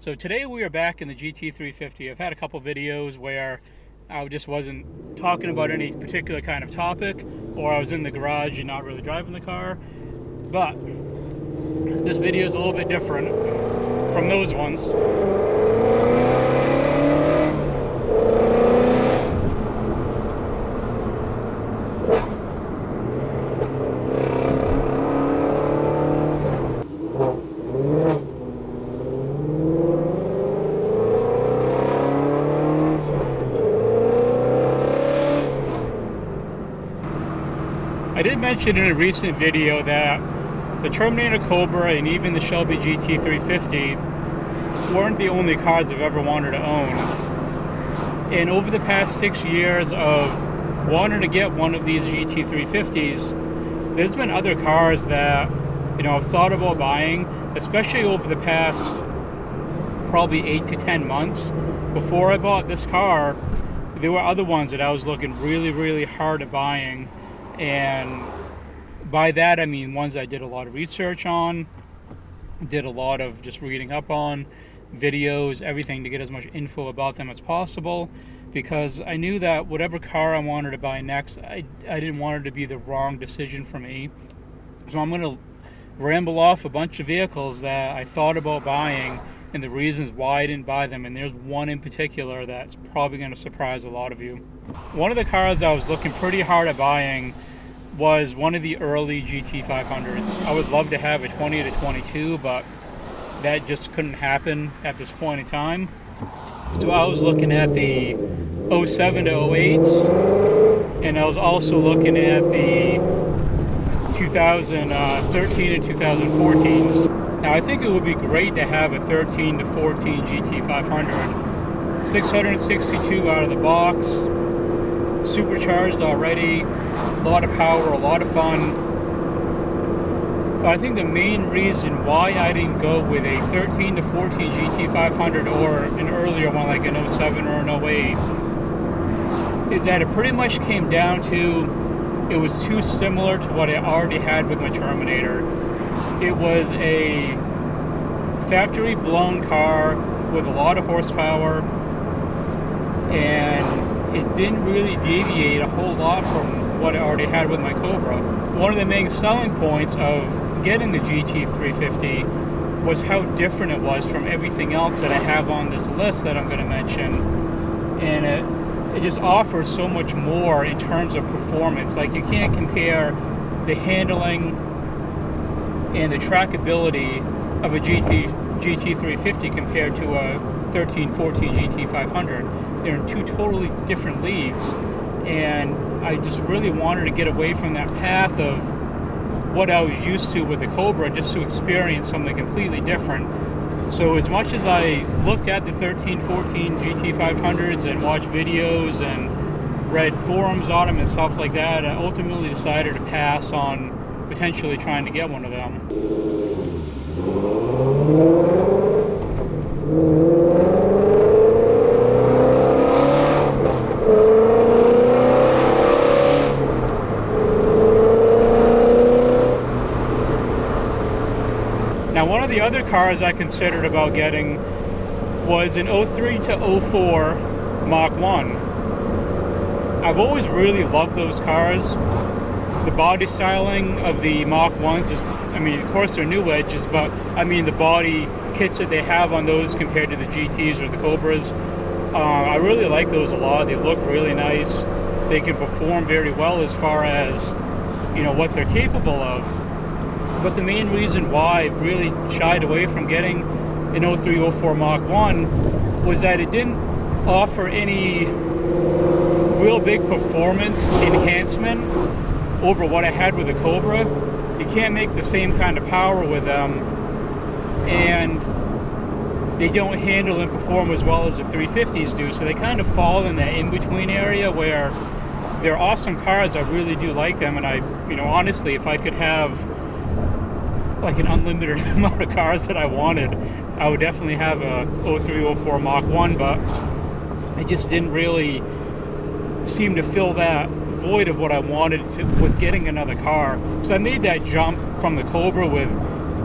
So today we are back in the GT350. I've had a couple videos where I just wasn't talking about any particular kind of topic, or I was in the garage and not really driving the car. But this video is a little bit different from those ones. I did mention in a recent video that the Terminator Cobra and even the Shelby GT350 weren't the only cars I've ever wanted to own. And over the past 6 years of wanting to get one of these GT350s, there's been other cars that, I've thought about buying, especially over the past probably 8 to 10 months. Before I bought this car, there were other ones that I was looking really, really hard at buying. And by that I mean ones I did a lot of research on, did a lot of just reading up on, videos, everything to get as much info about them as possible, because I knew that whatever car I wanted to buy next, I didn't want it to be the wrong decision for me. So I'm going to ramble off a bunch of vehicles that I thought about buying and the reasons why I didn't buy them, and there's one in particular that's probably going to surprise a lot of you. One of the cars I was looking pretty hard at buying was one of the early GT500s. I would love to have a 20 to 22, but that just couldn't happen at this point in time. So I was looking at the 07 to 08s, and I was also looking at the 2013 and 2014s. Now I think it would be great to have a 13 to 14 GT500. 662 out of the box, supercharged already, a lot of power, a lot of fun. But I think the main reason why I didn't go with a 13 to 14 GT500 or an earlier one like an 07 or an 08 is that it pretty much came down to it was too similar to what I already had with my Terminator. It was a factory blown car with a lot of horsepower, and it didn't really deviate a whole lot from what I already had with my Cobra. One of the main selling points of getting the GT350 was how different it was from everything else that I have on this list that I'm going to mention. And it just offers so much more in terms of performance. Like, you can't compare the handling and the trackability of a GT350 compared to a 13-14 GT500. They're in two totally different leagues, and I just really wanted to get away from that path of what I was used to with the Cobra, just to experience something completely different. So as much as I looked at the 13-14 GT500s and watched videos and read forums on them and stuff like that, I ultimately decided to pass on potentially trying to get one of them. Now, one of the other cars I considered about getting was an 03 to 04 Mach 1. I've always really loved those cars. The body styling of the Mach 1s is, of course they're new edges, but the body kits that they have on those compared to the GTs or the Cobras, I really like those a lot. They look really nice. They can perform very well as far as, what they're capable of. But the main reason why I really shied away from getting an 03-04 Mach 1 was that it didn't offer any real big performance enhancement over what I had with the Cobra. You can't make the same kind of power with them, and they don't handle and perform as well as the 350s do. So they kind of fall in that in-between area where they're awesome cars. I really do like them, and I, honestly, if I could have like an unlimited amount of cars that I wanted, I would definitely have a 03-04 Mach 1, but it just didn't really seem to fill that void of what I wanted with getting another car. So I made that jump from the Cobra with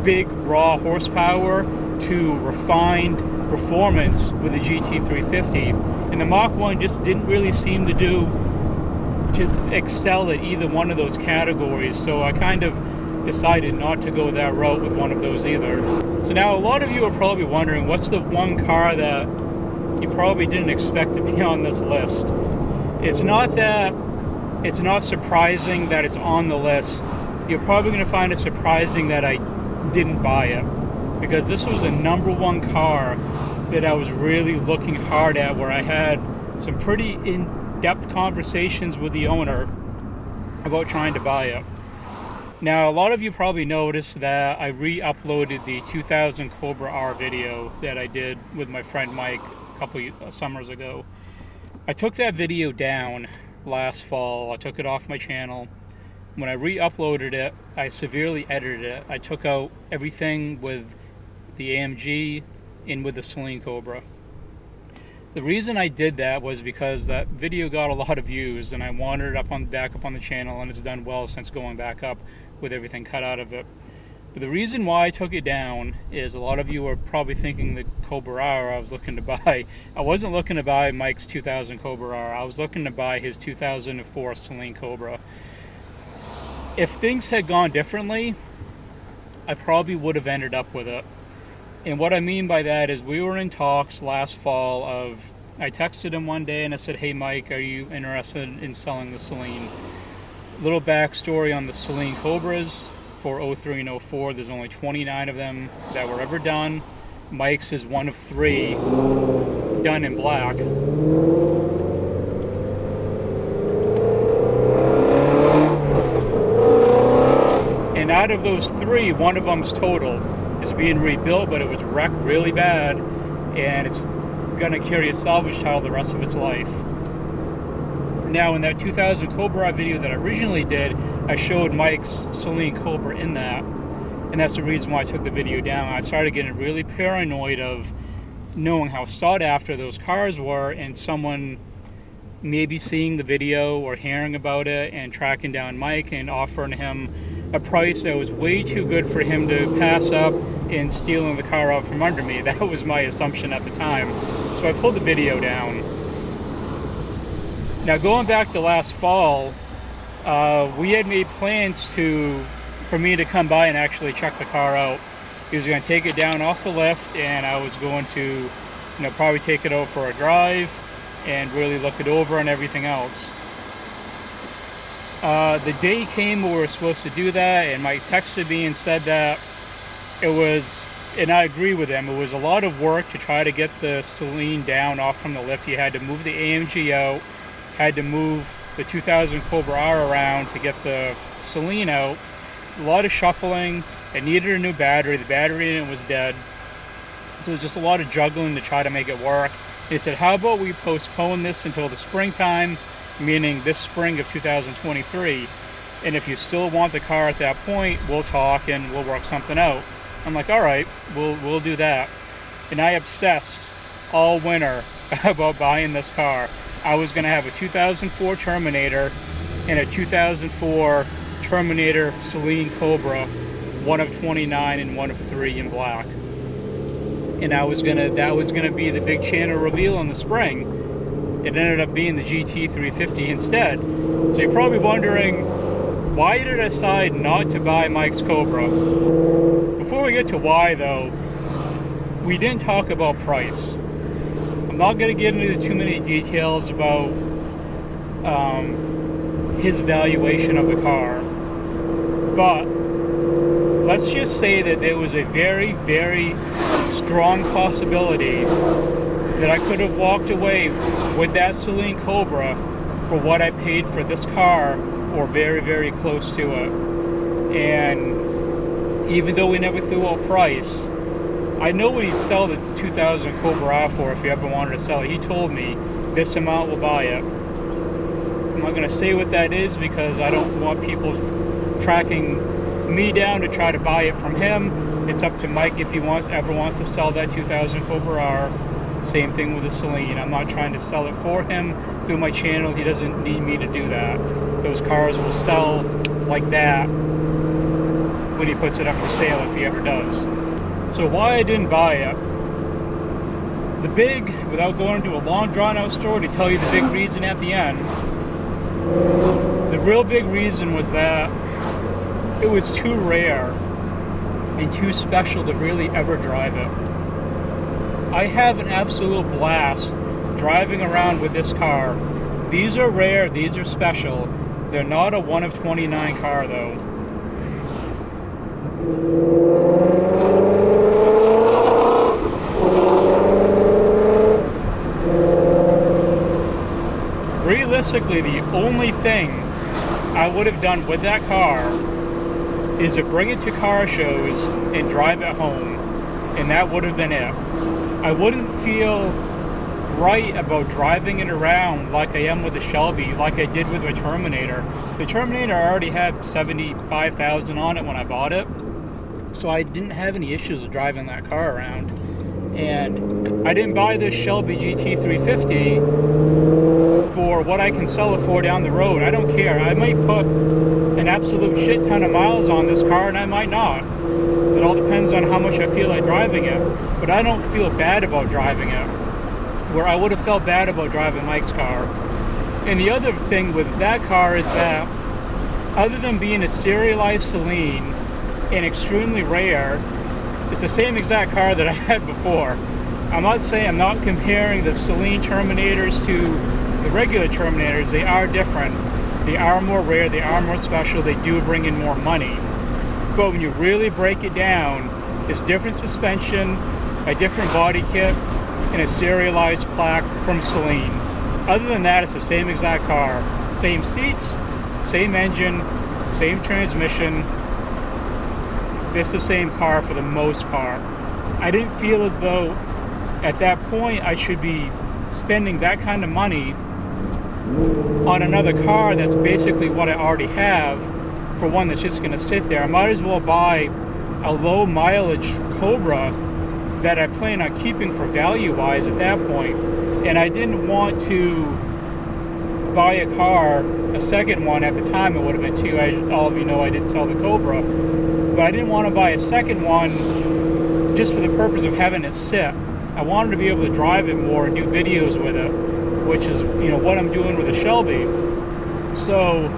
big raw horsepower to refined performance with the GT350, and the Mach 1 just didn't really seem to just excel at either one of those categories, so I kind of decided not to go that route with one of those either. So now a lot of you are probably wondering, what's the one car that you probably didn't expect to be on this list? It's not surprising that it's on the list. You're probably going to find it surprising that I didn't buy it, because this was the #1 car that I was really looking hard at, where I had some pretty in-depth conversations with the owner about trying to buy it. Now, a lot of you probably noticed that I re-uploaded the 2000 Cobra R video that I did with my friend Mike a couple summers ago. I took that video down last fall. I took it off my channel. When I re-uploaded it, I severely edited it. I took out everything with the AMG and with the Saleen Cobra. The reason I did that was because that video got a lot of views, and I wanted it back up on the channel, and it's done well since going back up with everything cut out of it. But the reason why I took it down is a lot of you are probably thinking the Cobra R I was looking to buy. I wasn't looking to buy Mike's 2000 Cobra R. I was looking to buy his 2004 Saleen Cobra. If things had gone differently, I probably would have ended up with it. And what I mean by that is, we were in talks last fall of, I texted him one day and I said, "Hey Mike, are you interested in selling the Saleen?" Little backstory on the Saleen Cobras for 03 and 04, there's only 29 of them that were ever done. Mike's is one of 3 done in black. And out of those 3, one of them's totaled. It's being rebuilt, but it was wrecked really bad, and it's gonna carry a salvage title the rest of its life. Now, in that 2000 Cobra video that I originally did, I showed Mike's Saleen Cobra in that, and that's the reason why I took the video down. I started getting really paranoid of knowing how sought after those cars were, and someone maybe seeing the video or hearing about it and tracking down Mike and offering him a price that was way too good for him to pass up and stealing the car out from under me. That was my assumption at the time. So I pulled the video down. Now, going back to last fall, we had made plans for me to come by and actually check the car out. He was going to take it down off the lift, and I was going to, probably take it out for a drive and really look it over and everything else. The day came where we were supposed to do that, and Mike texted me and said that it was, and I agree with him, it was a lot of work to try to get the Saleen down off from the lift. You had to move the AMG out, had to move the 2000 Cobra R around to get the Saleen out. A lot of shuffling. It needed a new battery. The battery in it was dead. So it was just a lot of juggling to try to make it work. He said, "How about we postpone this until the springtime," meaning this spring of 2023. "And if you still want the car at that point, we'll talk and we'll work something out." I'm like, "All right, we'll do that." And I obsessed all winter about buying this car. I was going to have a 2004 Terminator and a 2004 Terminator Saleen Cobra, one of 29 and one of 3 in black. And that was gonna be the big channel reveal in the spring. It ended up being the GT350 instead. So you're probably wondering, why did I decide not to buy Mike's Cobra? Before we get to why, though, we didn't talk about price. I'm not going to get into too many details about his valuation of the car, but let's just say that there was a very, very strong possibility that I could have walked away with that Saleen Cobra for what I paid for this car, or very, very close to it. And even though we never threw out price, I know what he'd sell the 2000 Cobra R for if he ever wanted to sell it. He told me, "This amount will buy it." I'm not going to say what that is, because I don't want people tracking me down to try to buy it from him. It's up to Mike if he ever wants to sell that 2000 Cobra R. Same thing with the Saleen. I'm not trying to sell it for him through my channel. He doesn't need me to do that. Those cars will sell like that when he puts it up for sale, if he ever does. So why I didn't buy it, without going into a long drawn out story to tell you the big reason at the end, the real big reason was that it was too rare and too special to really ever drive it. I have an absolute blast driving around with this car. These are rare, these are special. They're not a 1 of 29 car though. Realistically, the only thing I would have done with that car is to bring it to car shows and drive it home, and that would have been it. I wouldn't feel right about driving it around like I am with the Shelby, like I did with my Terminator. The Terminator already had 75,000 on it when I bought it, so I didn't have any issues with driving that car around. And I didn't buy this Shelby GT350 for what I can sell it for down the road. I don't care. I might put an absolute shit ton of miles on this car, and I might not. It all depends on how much I feel like driving it. But I don't feel bad about driving it, where I would have felt bad about driving Mike's car. And the other thing with that car is that, other than being a serialized Celine and extremely rare, it's the same exact car that I had before. I'm not comparing the Celine Terminators to the regular Terminators. They are different. They are more rare, they are more special, they do bring in more money. But when you really break it down, it's different suspension, a different body kit, and a serialized plaque from Celine. Other than that, it's the same exact car. Same seats, same engine, same transmission. It's the same car for the most part. I didn't feel as though at that point I should be spending that kind of money on another car that's basically what I already have for one that's just going to sit there. I might as well buy a low mileage Cobra that I plan on keeping for value wise at that point. And I didn't want to buy a car, a second one. At the time it would have been two. All of you know I did sell the Cobra, but I didn't want to buy a second one just for the purpose of having it sit. I wanted to be able to drive it more and do videos with it, which is, what I'm doing with the Shelby. So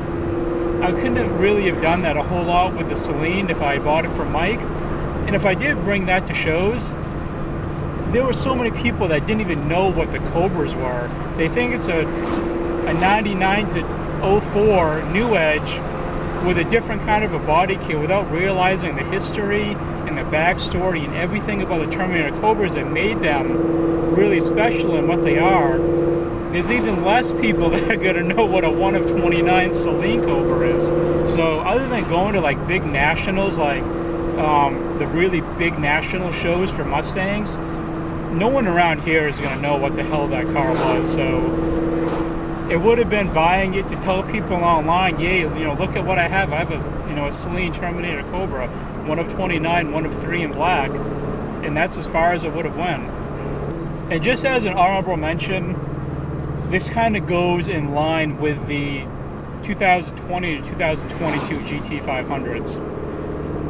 I couldn't really have done that a whole lot with the Celine if I bought it from Mike. And if I did bring that to shows, there were so many people that didn't even know what the Cobras were. They think it's a 99 to 04 New Edge with a different kind of a body kit without realizing the history and the backstory and everything about the Terminator Cobras that made them really special and what they are. There's even less people that are going to know what a 1 of 29 Celine Cobra is. So other than going to like big nationals, like the really big national shows for Mustangs, no one around here is going to know what the hell that car was. So it would have been buying it to tell people online, yay, look at what I have. I have a Celine Terminator Cobra, 1 of 29, 1 of 3 in black, and that's as far as it would have went. And just as an honorable mention, this kind of goes in line with the 2020 to 2022 GT500s.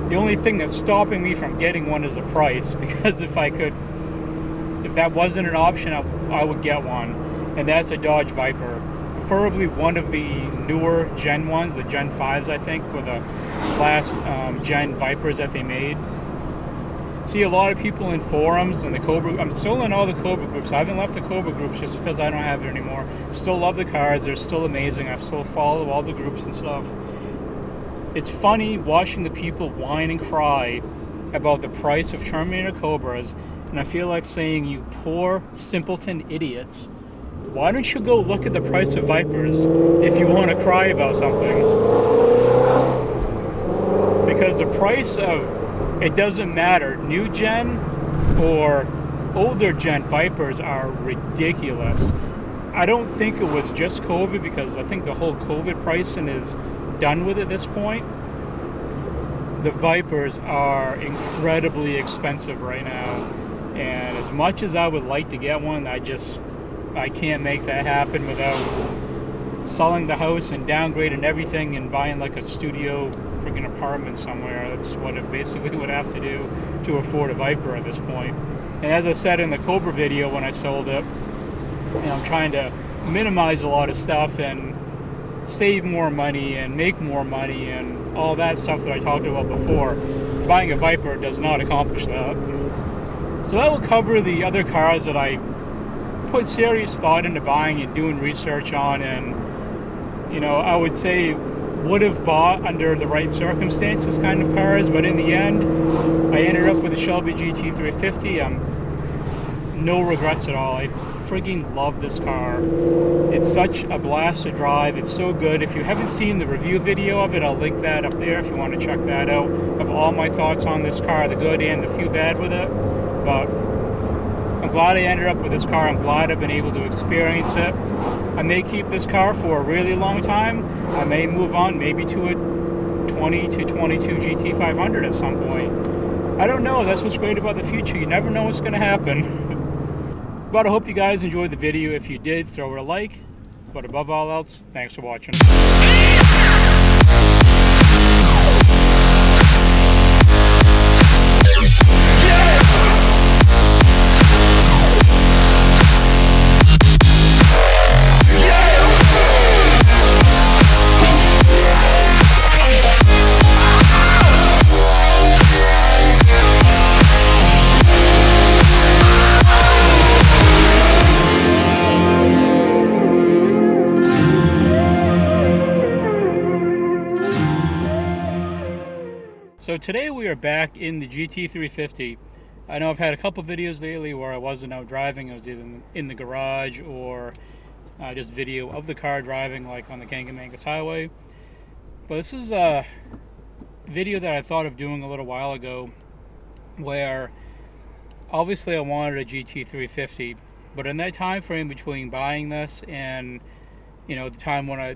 The only thing that's stopping me from getting one is the price, because if that wasn't an option, I would get one, and that's a Dodge Viper. Preferably one of the newer Gen ones, the Gen 5s, I think, were the last Gen Vipers that they made. See a lot of people in forums and the Cobra. I'm still in all the Cobra groups. I haven't left the Cobra groups just because I don't have it anymore. Still love the cars. They're still amazing. I still follow all the groups and stuff. It's funny watching the people whine and cry about the price of Terminator Cobras, and I feel like saying, you poor simpleton idiots. Why don't you go look at the price of Vipers if you want to cry about something? Because the price of, it doesn't matter, new gen or older gen Vipers are ridiculous. I don't think it was just COVID, because I think the whole COVID pricing is done with at this point. The Vipers are incredibly expensive right now, and as much as I would like to get one, I can't make that happen without selling the house and downgrading everything and buying like a studio friggin' apartment somewhere. That's what it basically would have to do to afford a Viper at this point. And as I said in the Cobra video when I sold it, I'm trying to minimize a lot of stuff and save more money and make more money and all that stuff that I talked about before. Buying a Viper does not accomplish that. So that will cover the other cars that I put serious thought into buying and doing research on, and I would say would have bought under the right circumstances kind of cars, but in the end I ended up with a Shelby GT350. No regrets at all. I frigging love this car. It's such a blast to drive. It's so good. If you haven't seen the review video of it, I'll link that up there if you want to check that out, of all my thoughts on this car, the good and the few bad with it. But I'm glad I ended up with this car. I'm glad I've been able to experience it. I may keep this car for a really long time. I may move on maybe to a 20 to 22 GT500 at some point. I don't know. That's what's great about the future. You never know what's going to happen. But I hope you guys enjoyed the video. If you did, throw it a like. But above all else, thanks for watching. So today we are back in the GT350. I know I've had a couple videos lately where I wasn't out driving. I was either in the garage or just video of the car driving, like on the Kangamangas Highway. But this is a video that I thought of doing a little while ago, where obviously I wanted a GT350, but in that time frame between buying this and the time when I